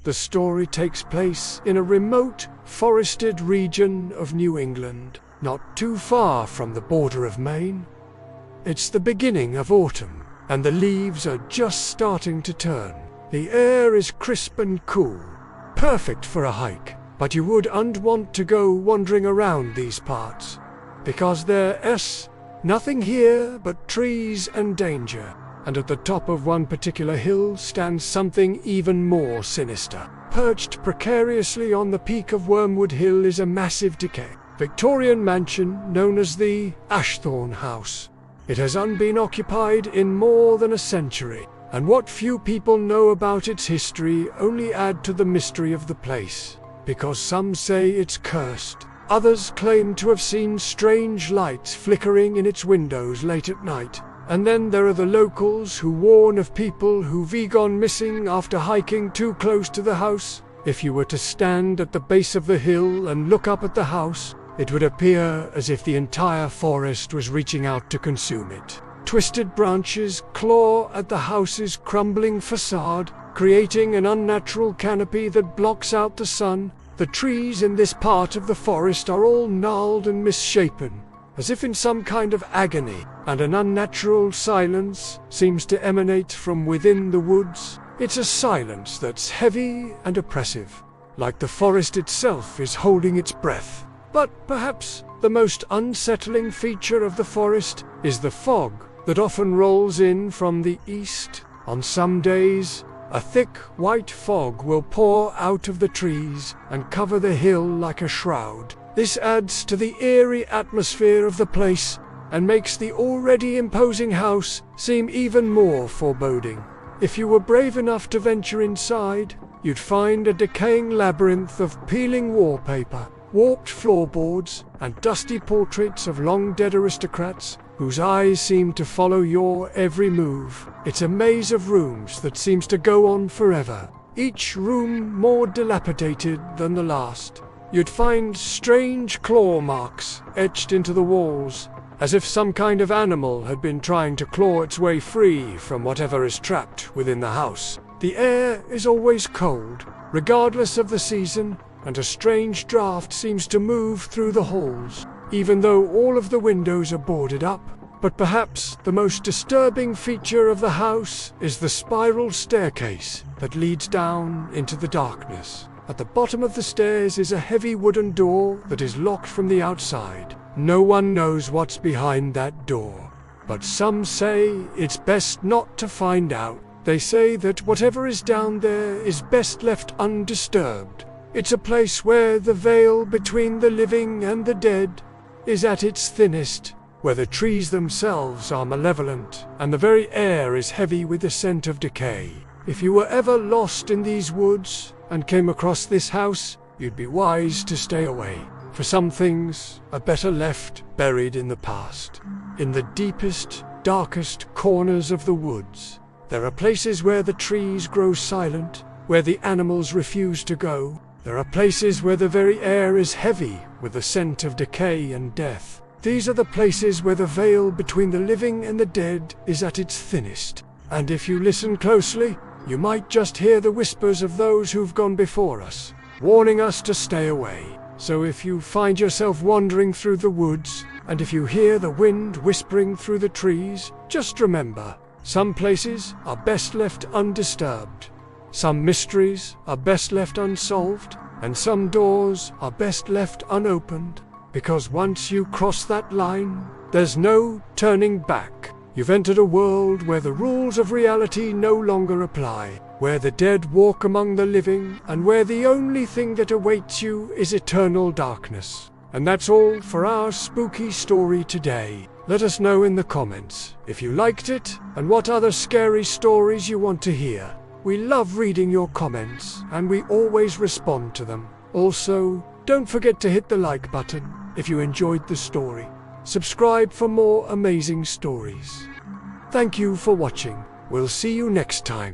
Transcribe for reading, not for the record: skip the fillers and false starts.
The story takes place in a remote, forested region of New England, not too far from the border of Maine. It's the beginning of autumn, and the leaves are just starting to turn. The air is crisp and cool, perfect for a hike, but you wouldn't want to go wandering around these parts, because there's nothing here but trees and danger. And at the top of one particular hill stands something even more sinister. Perched precariously on the peak of Wyrmwood Hill is a massive Victorian mansion known as the Ashthorne House. It has been occupied in more than a century, and what few people know about its history only add to the mystery of the place. Because some say it's cursed, others claim to have seen strange lights flickering in its windows late at night. And then there are the locals who warn of people who've gone missing after hiking too close to the house. If you were to stand at the base of the hill and look up at the house, it would appear as if the entire forest was reaching out to consume it. Twisted branches claw at the house's crumbling facade, creating an unnatural canopy that blocks out the sun. The trees in this part of the forest are all gnarled and misshapen, as if in some kind of agony, and an unnatural silence seems to emanate from within the woods. It's a silence that's heavy and oppressive, like the forest itself is holding its breath. But perhaps the most unsettling feature of the forest is the fog that often rolls in from the east. On some days, a thick white fog will pour out of the trees and cover the hill like a shroud. This adds to the eerie atmosphere of the place and makes the already imposing house seem even more foreboding. If you were brave enough to venture inside, you'd find a decaying labyrinth of peeling wallpaper, warped floorboards, and dusty portraits of long-dead aristocrats whose eyes seem to follow your every move. It's a maze of rooms that seems to go on forever, each room more dilapidated than the last. You'd find strange claw marks etched into the walls, as if some kind of animal had been trying to claw its way free from whatever is trapped within the house. The air is always cold, regardless of the season, and a strange draft seems to move through the halls, even though all of the windows are boarded up. But perhaps the most disturbing feature of the house is the spiral staircase that leads down into the darkness. At the bottom of the stairs is a heavy wooden door that is locked from the outside. No one knows what's behind that door, but some say it's best not to find out. They say that whatever is down there is best left undisturbed. It's a place where the veil between the living and the dead is at its thinnest, where the trees themselves are malevolent and the very air is heavy with the scent of decay. If you were ever lost in these woods and came across this house, you'd be wise to stay away, for some things are better left buried in the past. In the deepest, darkest corners of the woods, there are places where the trees grow silent, where the animals refuse to go. There are places where the very air is heavy with the scent of decay and death. These are the places where the veil between the living and the dead is at its thinnest. And if you listen closely, you might just hear the whispers of those who've gone before us, warning us to stay away. So if you find yourself wandering through the woods, and if you hear the wind whispering through the trees, just remember, some places are best left undisturbed, some mysteries are best left unsolved, and some doors are best left unopened, because once you cross that line, there's no turning back. You've entered a world where the rules of reality no longer apply, where the dead walk among the living, and where the only thing that awaits you is eternal darkness. And that's all for our spooky story today. Let us know in the comments if you liked it and what other scary stories you want to hear. We love reading your comments, and we always respond to them. Also, don't forget to hit the like button if you enjoyed the story. Subscribe for more amazing stories. Thank you for watching. We'll see you next time.